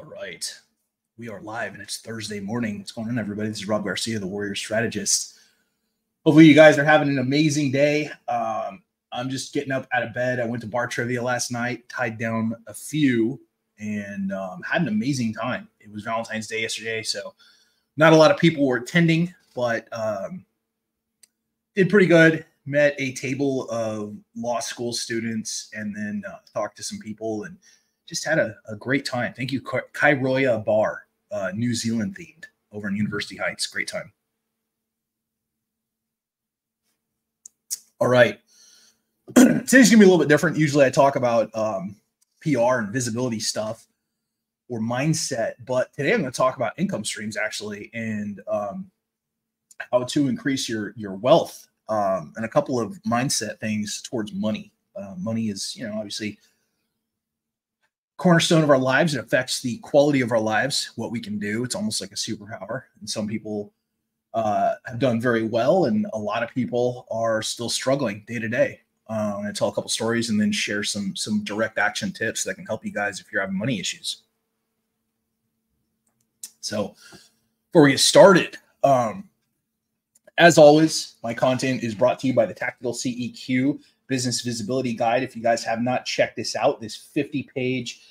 All right. We are live and it's Thursday morning. What's going on, everybody? This is Rob Garcia, the Warrior Strategist. Hopefully you guys are having an amazing day. I'm just getting up out of bed. I went to bar trivia last night, tied down a few, and had an amazing time. It was Valentine's Day yesterday, so not a lot of people were attending, but did pretty good. Met a table of law school students and then talked to some people and just had a great time. Thank you, Kairoya Bar, New Zealand themed over in University Heights. Great time. All right. Today's going to be a little bit different. Usually I talk about PR and visibility stuff or mindset, but today I'm going to talk about income streams actually and how to increase your wealth and a couple of mindset things towards money. Money is, obviously cornerstone of our lives. It affects the quality of our lives, what we can do. It's almost like a superpower. And some people have done very well, and a lot of people are still struggling day to day. I'm going to tell a couple stories and then share some direct action tips that can help you guys if you're having money issues. So before we get started, as always, my content is brought to you by the Tactical CEQ Business Visibility Guide. If you guys have not checked this out, this 50-page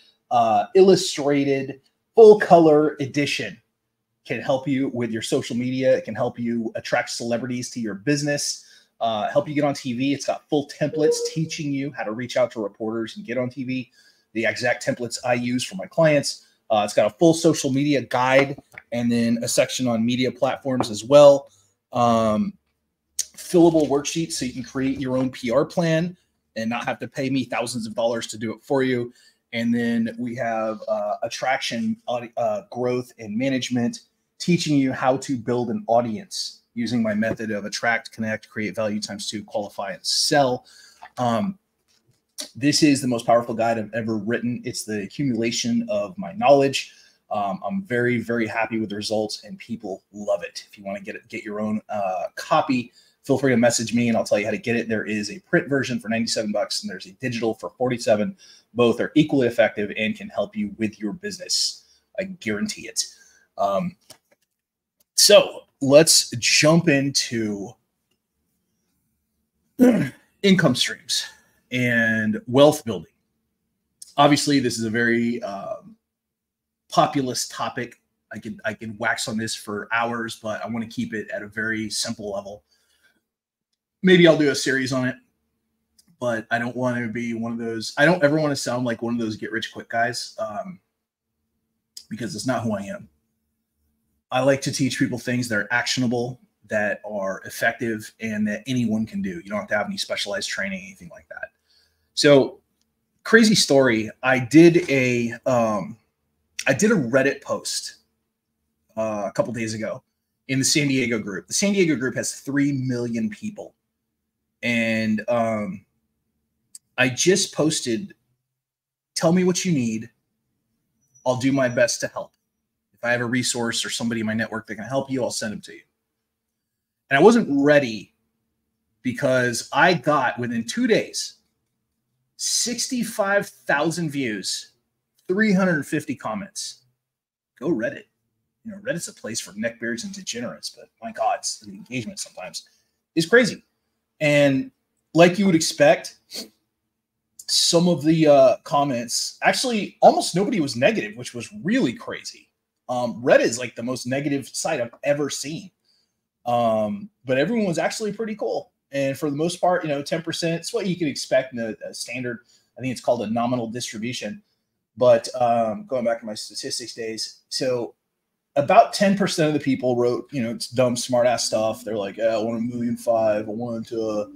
illustrated full color edition can help you with your social media. It can help you attract celebrities to your business, help you get on TV. It's got full templates teaching you how to reach out to reporters and get on TV, the exact templates I use for my clients. It's got a full social media guide and then a section on media platforms as well. Fillable worksheets so you can create your own PR plan and not have to pay me thousands of dollars to do it for you. And then we have attraction, growth, and management, teaching you how to build an audience using my method of attract, connect, create value times 2, qualify, and sell. This is the most powerful guide I've ever written. It's the accumulation of my knowledge. I'm very, very happy with the results, and people love it. If you want to get your own copy, feel free to message me, and I'll tell you how to get it. There is a print version for $97, and there's a digital for $47. Both are equally effective and can help you with your business. I guarantee it. So let's jump into income streams and wealth building. Obviously, this is a very populist topic. I can wax on this for hours, but I want to keep it at a very simple level. Maybe I'll do a series on it, but I don't want to be one of those. I don't ever want to sound like one of those get rich quick guys because it's not who I am. I like to teach people things that are actionable, that are effective, and that anyone can do. You don't have to have any specialized training, anything like that. So, crazy story. I did a Reddit post a couple days ago in the San Diego group. The San Diego group has 3 million people. And I just posted, tell me what you need. I'll do my best to help. If I have a resource or somebody in my network that can help you, I'll send them to you. And I wasn't ready because I got, within 2 days, 65,000 views, 350 comments. Go Reddit. Reddit's a place for neckbeards and degenerates, but my God, the engagement sometimes is crazy. And like you would expect, some of the comments, actually almost nobody was negative, which was really crazy. Reddit is like the most negative site I've ever seen. But everyone was actually pretty cool. And for the most part, 10%, it's what you can expect in a standard, I think it's called a nominal distribution. But going back to my statistics days, so about 10% of the people wrote, it's dumb, smart ass stuff. They're like, I want $1.5 million. I want to,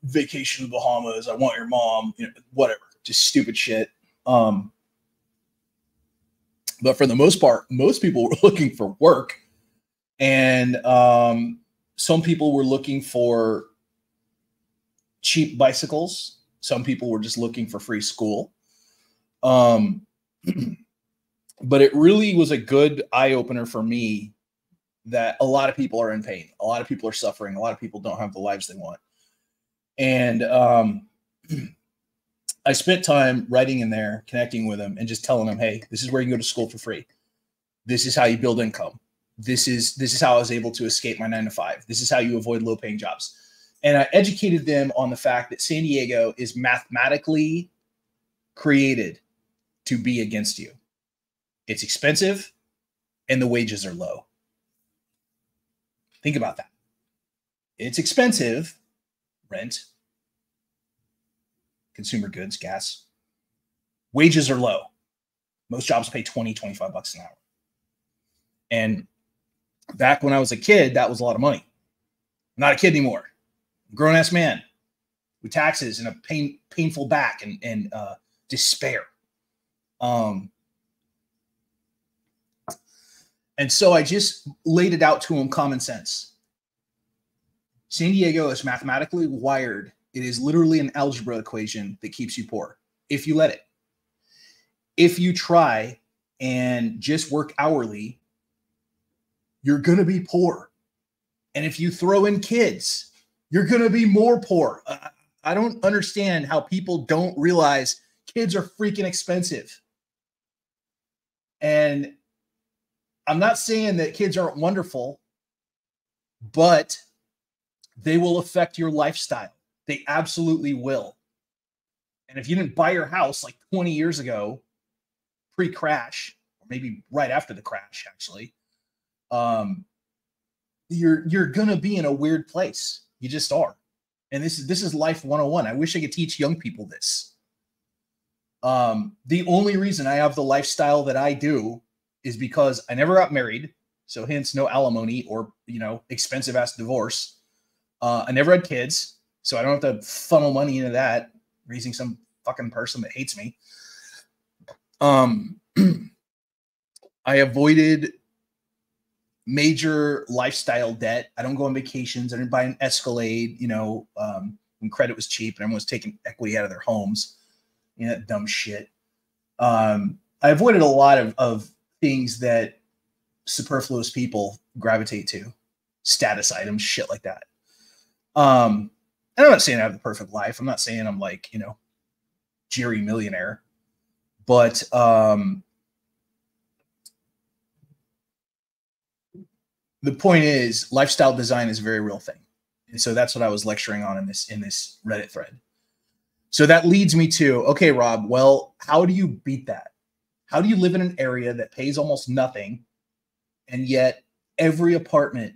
vacation in the Bahamas. I want your mom, whatever, just stupid shit. But for the most part, most people were looking for work, and some people were looking for cheap bicycles. Some people were just looking for free school. But it really was a good eye-opener for me that a lot of people are in pain. A lot of people are suffering. A lot of people don't have the lives they want. And I spent time writing in there, connecting with them, and just telling them, hey, this is where you can go to school for free. This is how you build income. This is how I was able to escape my 9-to-5. This is how you avoid low-paying jobs. And I educated them on the fact that San Diego is mathematically created to be against you. It's expensive, and the wages are low. Think about that. It's expensive, rent, consumer goods, gas. Wages are low. Most jobs pay $20, $25 an hour. And back when I was a kid, that was a lot of money. I'm not a kid anymore. I'm a grown-ass man with taxes and a painful back and despair. And so I just laid it out to him, common sense. San Diego is mathematically wired. It is literally an algebra equation that keeps you poor if you let it. If you try and just work hourly, you're going to be poor. And if you throw in kids, you're going to be more poor. I don't understand how people don't realize kids are freaking expensive. And I'm not saying that kids aren't wonderful, but they will affect your lifestyle. They absolutely will. And if you didn't buy your house like 20 years ago, pre-crash, or maybe right after the crash, actually, you're gonna be in a weird place. You just are. And this is life 101. I wish I could teach young people this. The only reason I have the lifestyle that I do is because I never got married, so hence no alimony or expensive ass divorce. I never had kids, so I don't have to funnel money into that, raising some fucking person that hates me. I avoided major lifestyle debt. I don't go on vacations. I didn't buy an Escalade, when credit was cheap and everyone was taking equity out of their homes. That dumb shit. I avoided a lot of things that superfluous people gravitate to, status items, shit like that. And I'm not saying I have the perfect life. I'm not saying I'm like, Jerry millionaire, but the point is, lifestyle design is a very real thing. And so that's what I was lecturing on in this Reddit thread. So that leads me to, okay, Rob, well, how do you beat that? How do you live in an area that pays almost nothing, and yet every apartment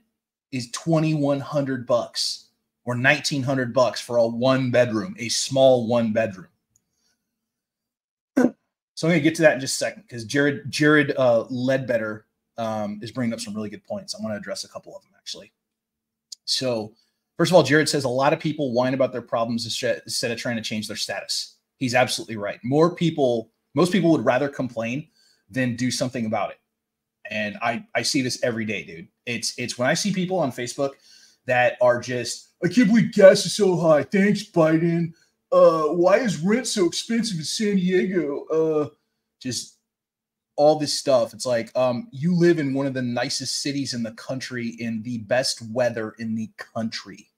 is $2,100 or $1,900 for a one bedroom, a small one bedroom? So I'm going to get to that in just a second, because Jared Ledbetter is bringing up some really good points. I want to address a couple of them, actually. So first of all, Jared says a lot of people whine about their problems instead of trying to change their status. He's absolutely right. Most people would rather complain than do something about it. And I see this every day, dude. It's when I see people on Facebook that are just, I can't believe gas is so high. Thanks, Biden. Why is rent so expensive in San Diego? Just all this stuff. It's like, you live in one of the nicest cities in the country in the best weather in the country.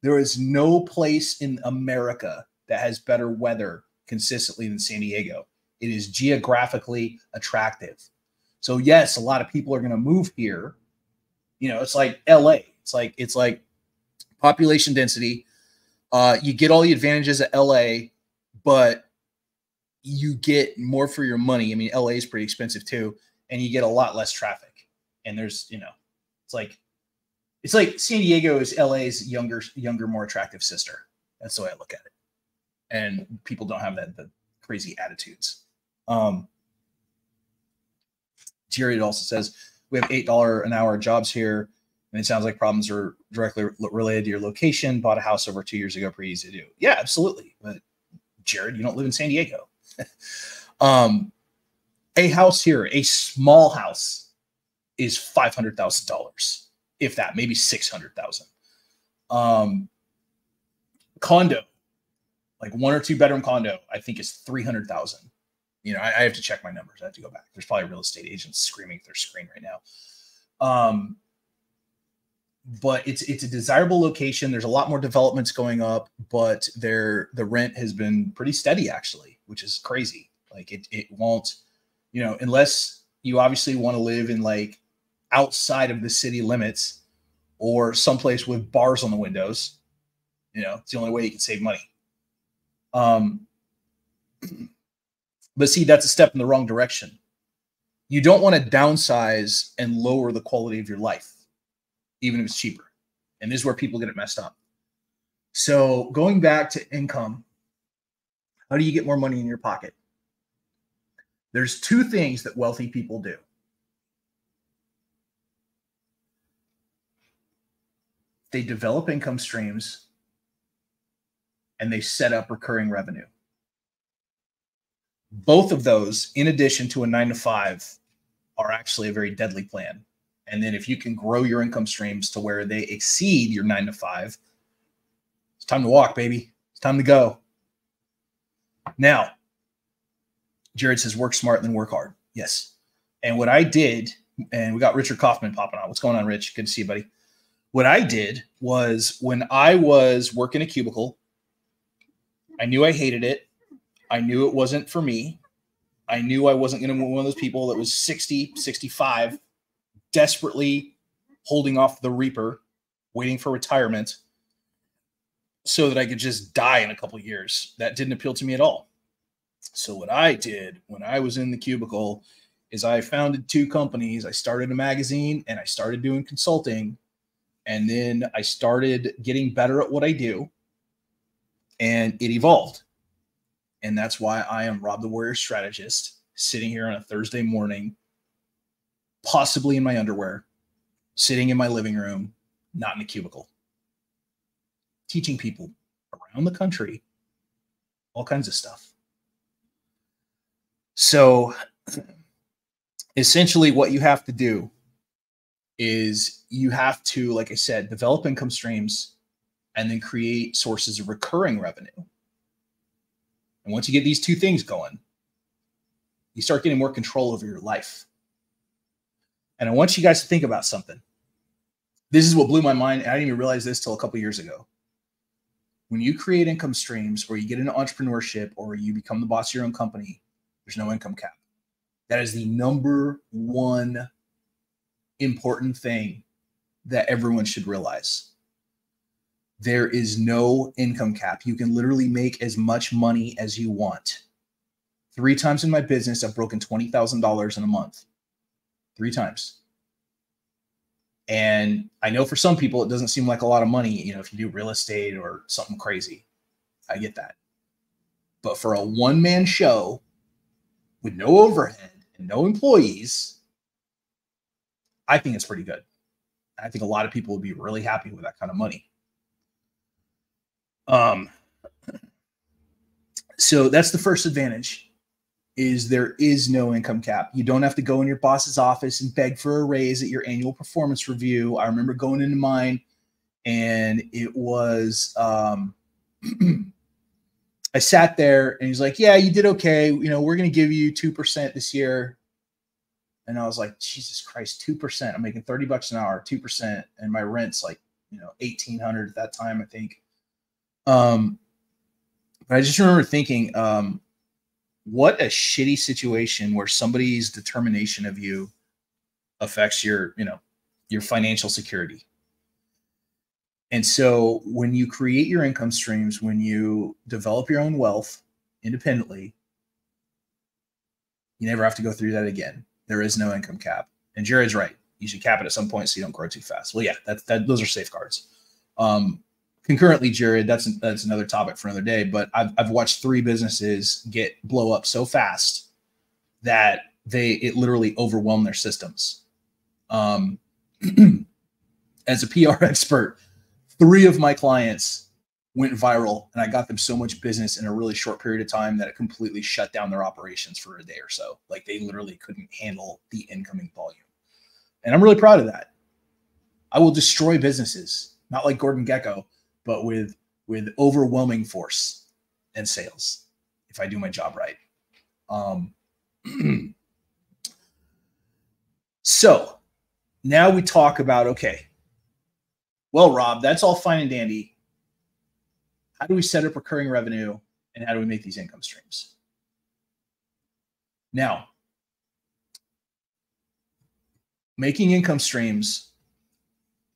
There is no place in America that has better weather consistently than San Diego. It is geographically attractive. So yes, a lot of people are going to move here. It's like LA. It's like population density. You get all the advantages of LA, but you get more for your money. I mean, LA is pretty expensive too, and you get a lot less traffic. And there's, it's like San Diego is LA's younger, more attractive sister. That's the way I look at it. And people don't have the crazy attitudes. Jared also says we have $8 an hour jobs here, and it sounds like problems are directly related to your location. Bought a house over 2 years ago, pretty easy to do. Yeah, absolutely. But Jared, you don't live in San Diego. A house here, a small house, is $500,000, if that, maybe $600,000. Condo, like 1 or 2 bedroom condo, I think is $300,000. I have to check my numbers. I have to go back. There's probably real estate agents screaming at their screen right now. but it's a desirable location. There's a lot more developments going up, but the rent has been pretty steady actually, which is crazy. Like it won't, unless you obviously want to live in like outside of the city limits or someplace with bars on the windows. It's the only way you can save money. But see, that's a step in the wrong direction. You don't want to downsize and lower the quality of your life, even if it's cheaper. And this is where people get it messed up. So going back to income, how do you get more money in your pocket? There's two things that wealthy people do. They develop income streams and they set up recurring revenue. Both of those, in addition to a 9-to-5, are actually a very deadly plan. And then if you can grow your income streams to where they exceed your 9-to-5, it's time to walk, baby. It's time to go. Now, Jared says, work smart, then work hard. Yes. And what I did, and we got Richard Kaufman popping on. What's going on, Rich? Good to see you, buddy. What I did was when I was working a cubicle, I knew I hated it. I knew it wasn't for me. I knew I wasn't going to be one of those people that was 60, 65, desperately holding off the reaper, waiting for retirement so that I could just die in a couple of years. That didn't appeal to me at all. So what I did when I was in the cubicle is I founded 2 companies. I started a magazine and I started doing consulting. And then I started getting better at what I do. And it evolved. And that's why I am Rob the Warrior Strategist, sitting here on a Thursday morning, possibly in my underwear, sitting in my living room, not in a cubicle, teaching people around the country all kinds of stuff. So essentially what you have to do is you have to, like I said, develop income streams and then create sources of recurring revenue. And once you get these 2 things going, you start getting more control over your life. And I want you guys to think about something. This is what blew my mind. And I didn't even realize this till a couple of years ago. When you create income streams or you get into entrepreneurship or you become the boss of your own company, there's no income cap. That is the number one important thing that everyone should realize. There is no income cap. You can literally make as much money as you want. 3 times in my business, I've broken $20,000 in a month. 3 times. And I know for some people, it doesn't seem like a lot of money, if you do real estate or something crazy. I get that. But for a one-man show with no overhead and no employees, I think it's pretty good. I think a lot of people would be really happy with that kind of money. So that's the first advantage, is there is no income cap. You don't have to go in your boss's office and beg for a raise at your annual performance review. I remember going into mine and it was, I sat there and he's like, yeah, you did okay. We're going to give you 2% this year. And I was like, Jesus Christ, 2%. I'm making $30 an hour, 2%. And my rent's like, $1,800 at that time, I think. But I just remember thinking, what a shitty situation where somebody's determination of you affects your financial security. And so when you create your income streams, when you develop your own wealth independently, you never have to go through that again. There is no income cap. And Jared's right. You should cap it at some point so you don't grow too fast. Well, yeah, those are safeguards. Concurrently, Jared, that's another topic for another day. But I've watched 3 businesses blow up so fast that it literally overwhelmed their systems. As a PR expert, 3 of my clients went viral, and I got them so much business in a really short period of time that it completely shut down their operations for a day or so. Like they literally couldn't handle the incoming volume. And I'm really proud of that. I will destroy businesses, not like Gordon Gekko, but with overwhelming force and sales if I do my job right. So now we talk about, okay, Well, Rob, that's all fine and dandy. How do we set up recurring revenue and how do we make these income streams? Now, making income streams,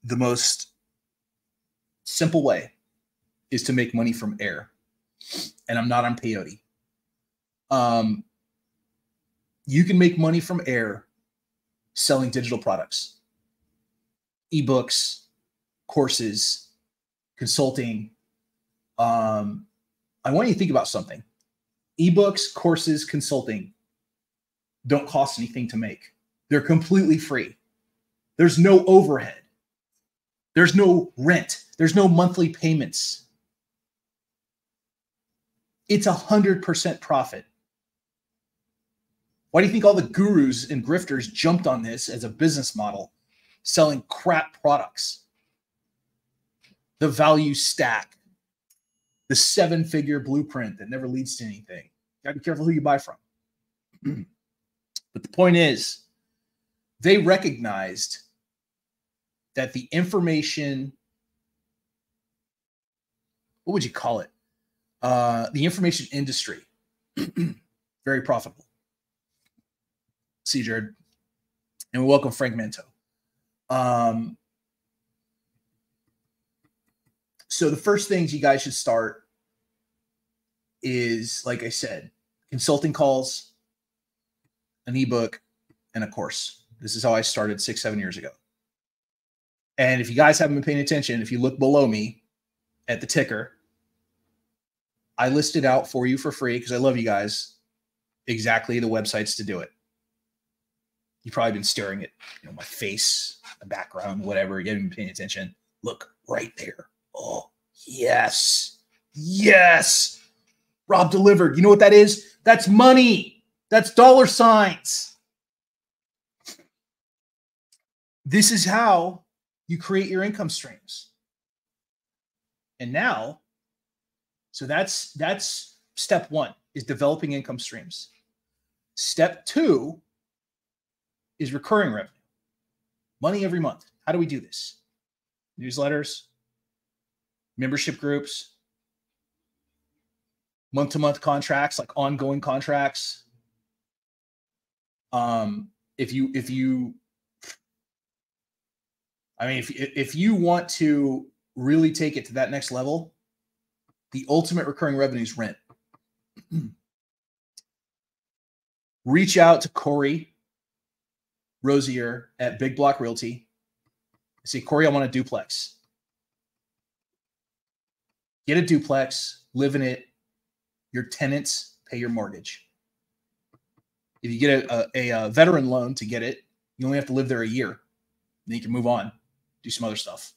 the most simple way is to make money from air. And I'm not on peyote. You can make money from air selling digital products, ebooks, courses, consulting. I want you to think about something. Ebooks, courses, consulting don't cost anything to make. They're completely free. There's no overhead. There's no rent. There's no monthly payments. It's 100% profit. Why do you think all the gurus and grifters jumped on this as a business model, selling crap products? The value stack, the 7-figure blueprint that never leads to anything. You gotta be careful who you buy from. But the point is, they recognized that the information, what would you call it? The information industry, very profitable. See, Jared, and we welcome Frank Mento. So the first things you guys should start is, like I said, consulting calls, an ebook, and a course. This is how I started 6-7 years ago. And if you guys haven't been paying attention, if you look below me at the ticker, I listed out for you for free, because I love you guys, exactly the websites to do it. You've probably been staring at my face, the background, whatever. You haven't been paying attention. Look right there. Oh, yes. Yes. Rob delivered. You know what that is? That's money. That's dollar signs. This is how you create your income streams. And now, so that's step one, is developing income streams. Step two is recurring revenue. Money every month. How do we do this? Newsletters, membership groups, month-to-month contracts, like ongoing contracts. If you want to really take it to that next level, the ultimate recurring revenue is rent. Reach out to Corey Rosier at Big Block Realty. I say, Corey, I want a duplex. Get a duplex, live in it. Your tenants pay your mortgage. If you get a veteran loan to get it, you only have to live there a year. Then you can move on, do some other stuff.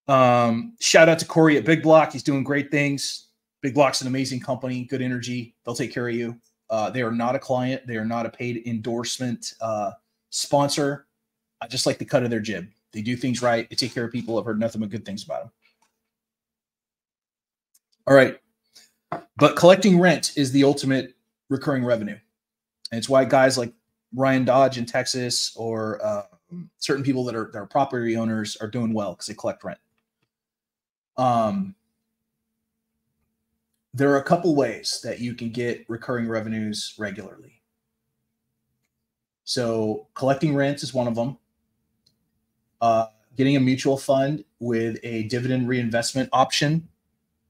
Shout out to Corey at Big Block. He's doing great things. Big Block's an amazing company, good energy. They'll take care of you. They are not a client. They are not a paid endorsement sponsor. I just like the cut of their jib. They do things right. They take care of people. I've heard nothing but good things about them. All right. But collecting rent is the ultimate recurring revenue. And it's why guys like Ryan Dodge in Texas or certain people that are property owners are doing well, because they collect rent. There are a couple ways that you can get recurring revenues regularly. So collecting rent is one of them. Getting a mutual fund with a dividend reinvestment option.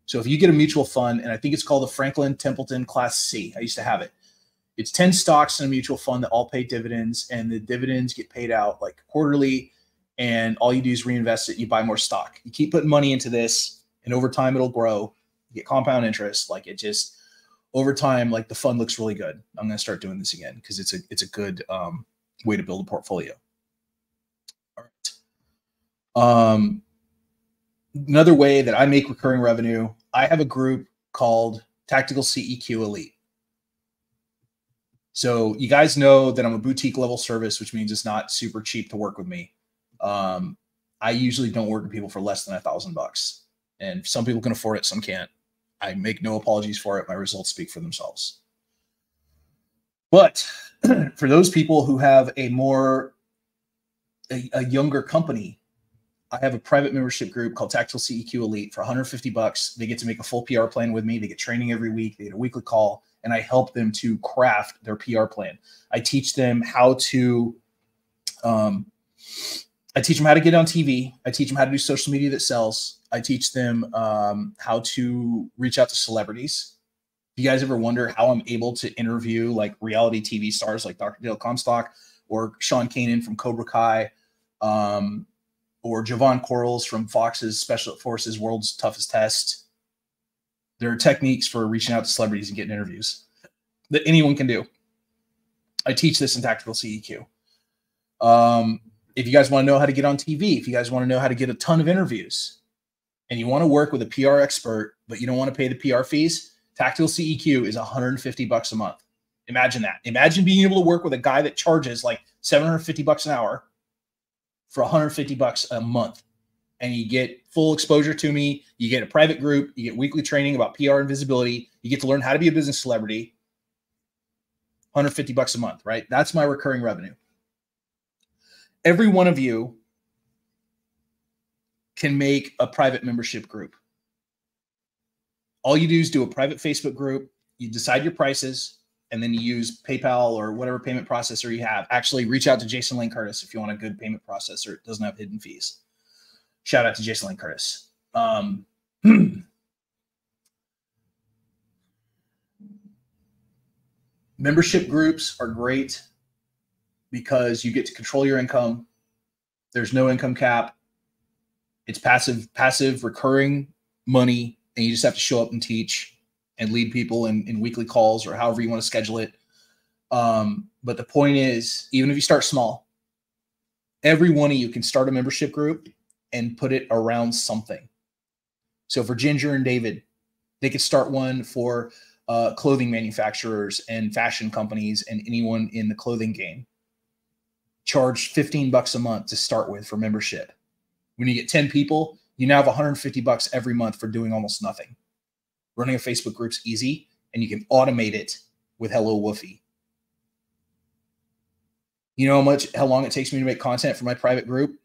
So if you get a mutual fund, and I think it's called the Franklin Templeton Class C. I used to have it. It's 10 stocks in a mutual fund that all pay dividends, and the dividends get paid out like quarterly, and all you do is reinvest it. You buy more stock. You keep putting money into this, and over time it'll grow. You get compound interest. Like, it just, over time, like, the fund looks really good. I'm going to start doing this again because it's a good way to build a portfolio. All right. Another way that I make recurring revenue, I have a group called Tactical CEQ Elite. So you guys know that I'm a boutique level service, which means it's not super cheap to work with me. I usually don't work with people for less than $1,000, and some people can afford it, some can't. I make no apologies for it. My results speak for themselves. But for those people who have a younger company, I have a private membership group called Tactical CEQ Elite for $150. They get to make a full PR plan with me. They get training every week. They get a weekly call, and I help them to craft their PR plan. I teach them how to, I teach them how to get on TV. I teach them how to do social media that sells. I teach them how to reach out to celebrities. If you guys ever wonder how I'm able to interview like reality TV stars like Dr. Dale Comstock or Sean Kanan from Cobra Kai, or Javon Quarles from Fox's Special Forces World's Toughest Test. There are techniques for reaching out to celebrities and getting interviews that anyone can do. I teach this in Tactical CEQ. If you guys want to know how to get on TV, if you guys want to know how to get a ton of interviews, and you want to work with a PR expert, but you don't want to pay the PR fees, Tactical CEQ is $150 a month. Imagine that. Imagine being able to work with a guy that charges like $750 an hour for $150 a month. And you get full exposure to me. You get a private group. You get weekly training about PR and visibility. You get to learn how to be a business celebrity. $150 a month, right? That's my recurring revenue. Every one of you can make a private membership group. All you do is do a private Facebook group. You decide your prices, and then you use PayPal or whatever payment processor you have. Actually, reach out to Jason Lane Curtis if you want a good payment processor. It doesn't have hidden fees. Shout out to Jason Lane Curtis. Membership groups are great because you get to control your income. There's no income cap. It's passive recurring money, and you just have to show up and teach and lead people in weekly calls or however you want to schedule it. But the point is, even if you start small, every one of you can start a membership group and put it around something. So for Ginger and David, they could start one for clothing manufacturers and fashion companies and anyone in the clothing game. Charge $15 a month to start with for membership. When you get 10 people, you now have $150 every month for doing almost nothing. Running a Facebook group's easy, and you can automate it with Hello Woofy. You know how long it takes me to make content for my private group?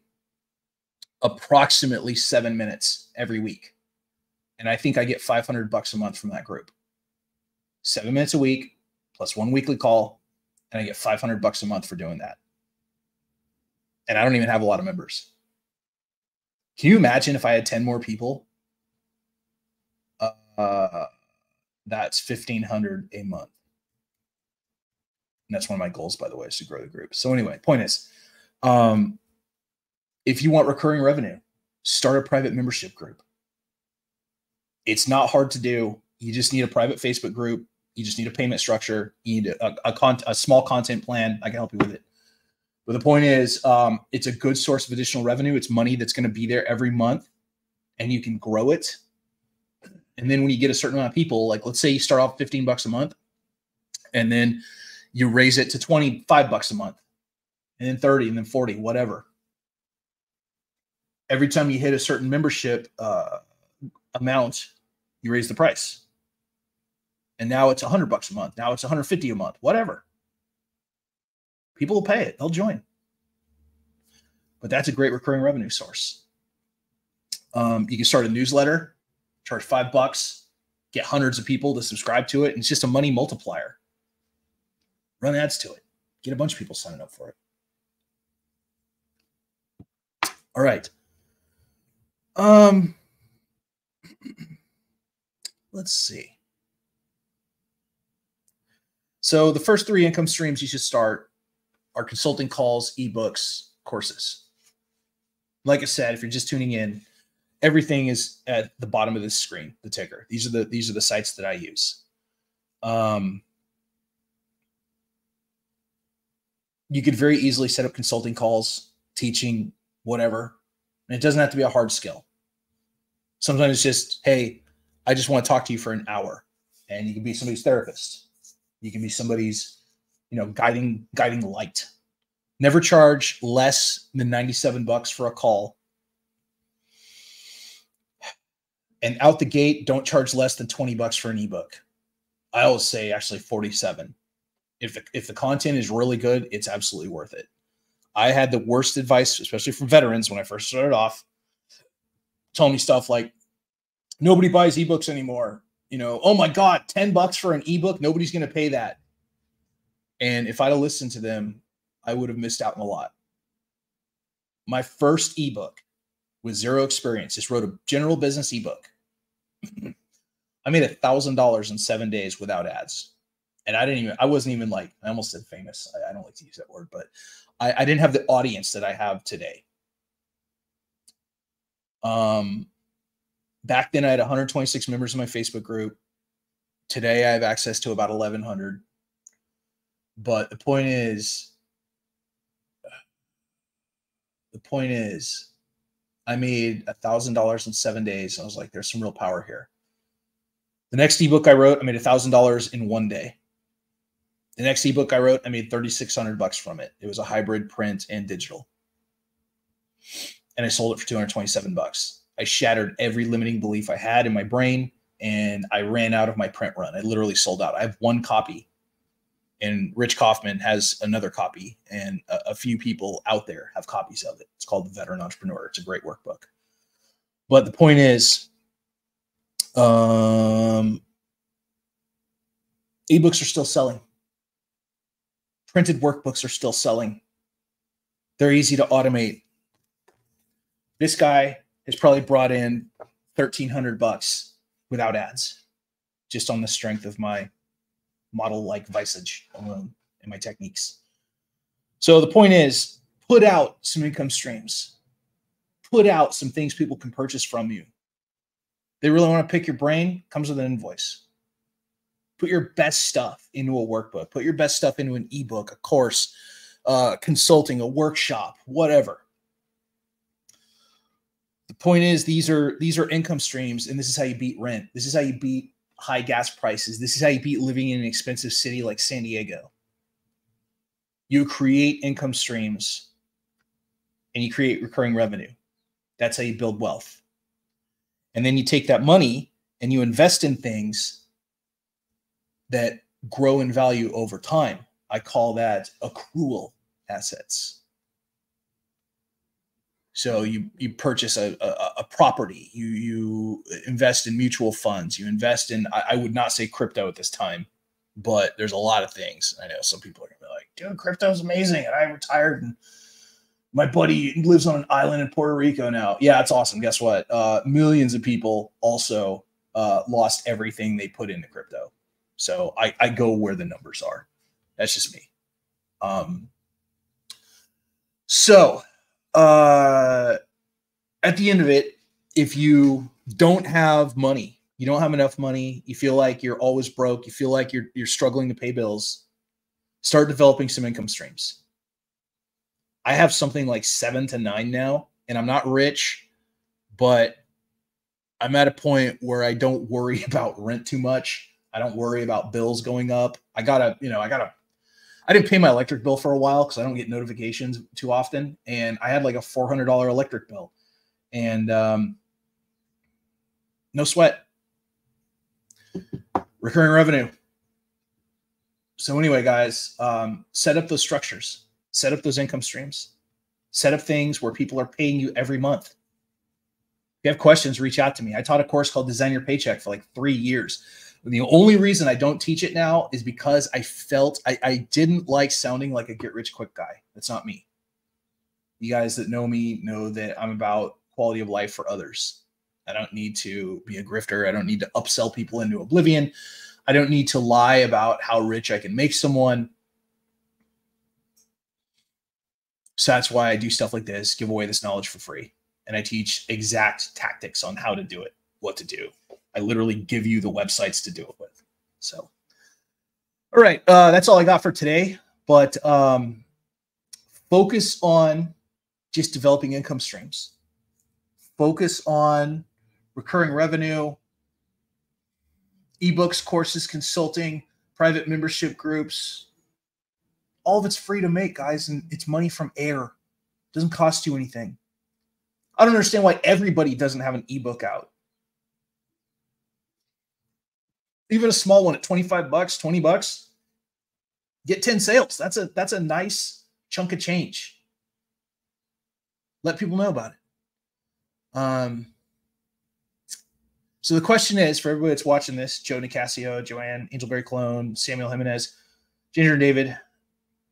Approximately 7 minutes every week. And I think I get $500 a month from that group. 7 minutes a week, plus one weekly call, and I get $500 a month for doing that. And I don't even have a lot of members. Can you imagine if I had 10 more people? That's $1,500 a month. And that's one of my goals, by the way, is to grow the group. So anyway, point is, if you want recurring revenue, start a private membership group. It's not hard to do. You just need a private Facebook group. You just need a payment structure. You need a small content plan. I can help you with it. But the point is, it's a good source of additional revenue. It's money that's going to be there every month, and you can grow it. And then when you get a certain amount of people, like let's say you start off $15 a month, and then you raise it to $25 a month, and then 30, and then 40, whatever. Every time you hit a certain membership amount, you raise the price. And now it's $100 a month. Now it's $150 a month, whatever. People will pay it. They'll join. But that's a great recurring revenue source. You can start a newsletter, charge $5, get hundreds of people to subscribe to it. And it's just a money multiplier. Run ads to it. Get a bunch of people signing up for it. All right. Let's see. So the first 3 income streams you should start are consulting calls, ebooks, courses. Like I said, if you're just tuning in, everything is at the bottom of this screen, the ticker. These are the sites that I use. You could very easily set up consulting calls, teaching, whatever. And it doesn't have to be a hard skill. Sometimes it's just, hey, I just want to talk to you for an hour. And you can be somebody's therapist. You can be somebody's, guiding light. Never charge less than $97 for a call. And out the gate, don't charge less than $20 for an ebook. I always say actually 47. If the content is really good, it's absolutely worth it. I had the worst advice, especially from veterans when I first started off. telling me stuff like, nobody buys ebooks anymore. You know, oh my God, $10 for an ebook. Nobody's going to pay that. And if I'd have listened to them, I would have missed out on a lot. My first ebook with zero experience, just wrote a general business ebook. I made $1,000 in 7 days without ads. And I wasn't even like, I almost said famous. I don't like to use that word, but I didn't have the audience that I have today. Back then I had 126 members in my Facebook group. Today I have access to about 1,100. But the point is, I made $1,000 in 7 days. I was like, there's some real power here. The next ebook I wrote, I made $1,000 in 1 day. The next ebook I wrote, I made $3,600 from it. It was a hybrid print and digital. And I sold it for $227. I shattered every limiting belief I had in my brain, and I ran out of my print run. I literally sold out. I have one copy, and Rich Kaufman has another copy, and a few people out there have copies of it. It's called The Veteran Entrepreneur. It's a great workbook. But the point is, ebooks are still selling. Printed workbooks are still selling. They're easy to automate. This guy has probably brought in $1,300 without ads, just on the strength of my model-like visage alone and my techniques. So the point is, put out some income streams. Put out some things people can purchase from you. They really want to pick your brain, comes with an invoice. Put your best stuff into a workbook. Put your best stuff into an ebook, a course, consulting, a workshop, whatever. The point is, these are income streams, and this is how you beat rent. This is how you beat high gas prices. This is how you beat living in an expensive city like San Diego. You create income streams, and you create recurring revenue. That's how you build wealth. And then you take that money and you invest in things that grow in value over time. I call that accrual assets. So you purchase a property, you invest in mutual funds, you invest in, I would not say crypto at this time, but there's a lot of things. I know some people are gonna be like, dude, crypto is amazing. And I retired and my buddy lives on an island in Puerto Rico now. Yeah, it's awesome. Guess what? Millions of people also lost everything they put into crypto. So I go where the numbers are. That's just me. At the end of it, if you don't have money, you don't have enough money, you feel like you're always broke, you feel like you're struggling to pay bills, start developing some income streams. I have something like 7 to 9 now, and I'm not rich, but I'm at a point where I don't worry about rent too much. I don't worry about bills going up. I didn't pay my electric bill for a while because I don't get notifications too often. And I had like a $400 electric bill, and no sweat. Recurring revenue. So anyway, guys, set up those structures, set up those income streams, set up things where people are paying you every month. If you have questions, reach out to me. I taught a course called Design Your Paycheck for like 3 years. The only reason I don't teach it now is because I felt I didn't like sounding like a get-rich-quick guy. That's not me. You guys that know me know that I'm about quality of life for others. I don't need to be a grifter. I don't need to upsell people into oblivion. I don't need to lie about how rich I can make someone. So that's why I do stuff like this, give away this knowledge for free. And I teach exact tactics on how to do it, what to do. I literally give you the websites to do it with. So, all right, that's all I got for today. But focus on just developing income streams. Focus on recurring revenue, ebooks, courses, consulting, private membership groups. All of it's free to make, guys, and it's money from air. It doesn't cost you anything. I don't understand why everybody doesn't have an ebook out. Even a small one at $25, $20, get 10 sales. That's a nice chunk of change. Let people know about it. So the question is, for everybody that's watching this, Joe Nicasio, Joanne, Angelberry Clone, Samuel Jimenez, Ginger and David,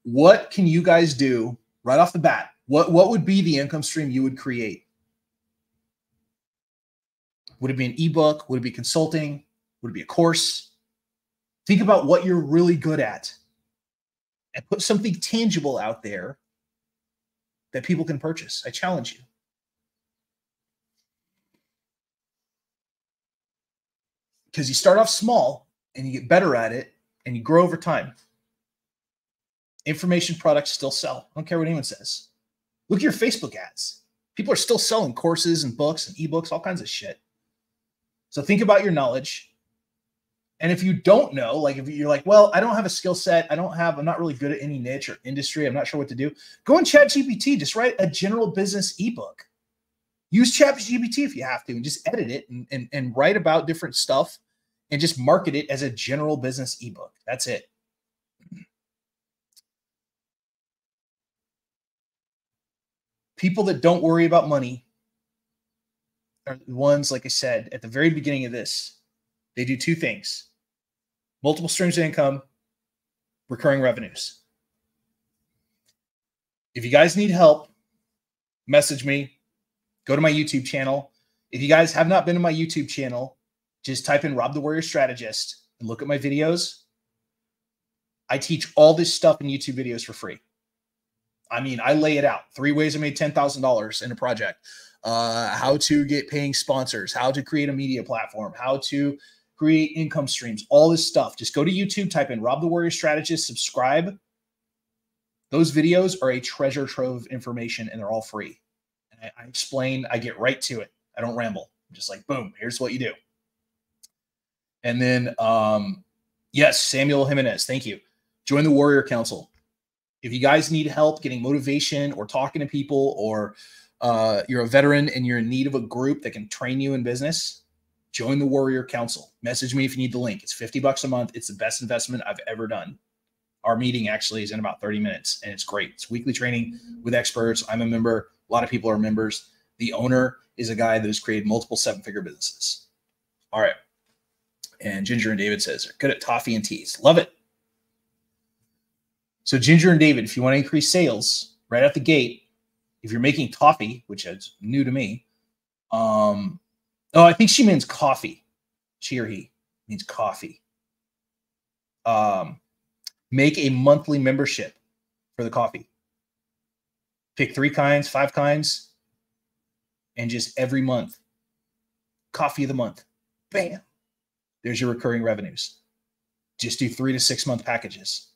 what can you guys do right off the bat? What would be the income stream you would create? Would it be an ebook? Would it be consulting? Would it be a course? Think about what you're really good at and put something tangible out there that people can purchase. I challenge you. Because you start off small and you get better at it and you grow over time. Information products still sell. I don't care what anyone says. Look at your Facebook ads. People are still selling courses and books and ebooks, all kinds of shit. So think about your knowledge. And if you don't know, like if you're like, well, I don't have a skill set. I'm not really good at any niche or industry. I'm not sure what to do. Go in ChatGPT. Just write a general business ebook. Use ChatGPT if you have to and just edit it and write about different stuff and just market it as a general business ebook. That's it. People that don't worry about money are the ones, like I said, at the very beginning of this, they do two things: multiple streams of income, recurring revenues. If you guys need help, message me, go to my YouTube channel. If you guys have not been to my YouTube channel, just type in Rob the Warrior Strategist and look at my videos. I teach all this stuff in YouTube videos for free. I mean, I lay it out. 3 ways I made $10,000 in a project. How to get paying sponsors, how to create a media platform, how to create income streams, all this stuff. Just go to YouTube, type in Rob the Warrior Strategist, subscribe. Those videos are a treasure trove of information and they're all free. And I explain, I get right to it. I don't ramble. I'm just like, boom, here's what you do. And then, yes, Samuel Jimenez, thank you. Join the Warrior Council. If you guys need help getting motivation or talking to people, or you're a veteran and you're in need of a group that can train you in business, join the Warrior Council. Message me if you need the link. It's $50 a month. It's the best investment I've ever done. Our meeting actually is in about 30 minutes, and it's great. It's weekly training with experts. I'm a member. A lot of people are members. The owner is a guy that has created multiple 7-figure businesses. All right. And Ginger and David says they're good at toffee and teas. Love it. So Ginger and David, if you want to increase sales right out the gate, if you're making toffee, which is new to me, I think she means coffee. She or he means coffee. Make a monthly membership for the coffee. Pick 3 kinds, 5 kinds, and just every month, coffee of the month. Bam. There's your recurring revenues. Just do 3 to 6 month packages.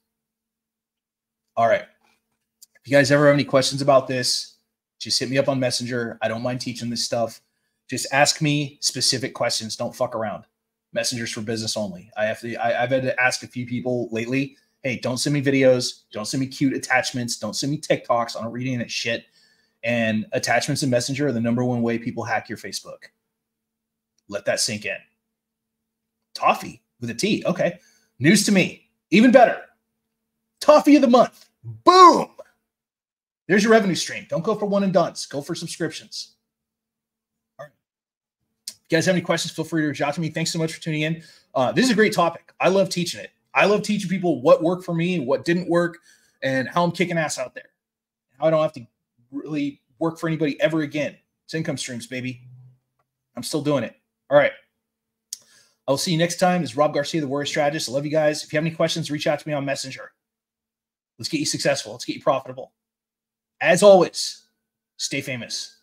All right. If you guys ever have any questions about this, just hit me up on Messenger. I don't mind teaching this stuff. Just ask me specific questions. Don't fuck around. Messenger's for business only. I've had to ask a few people lately, hey, don't send me videos. Don't send me cute attachments. Don't send me TikToks. I don't read any of that shit. And attachments in Messenger are the #1 way people hack your Facebook. Let that sink in. Toffee with a T. Okay. News to me. Even better. Toffee of the month. Boom. There's your revenue stream. Don't go for one and dones. Go for subscriptions. All right. If you guys have any questions, feel free to reach out to me. Thanks so much for tuning in. This is a great topic. I love teaching it. I love teaching people what worked for me, what didn't work, and how I'm kicking ass out there. How I don't have to really work for anybody ever again. It's income streams, baby. I'm still doing it. All right. I'll see you next time. This is Rob Garcia, the Warrior Strategist. I love you guys. If you have any questions, reach out to me on Messenger. Let's get you successful. Let's get you profitable. As always, stay famous.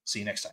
See you next time.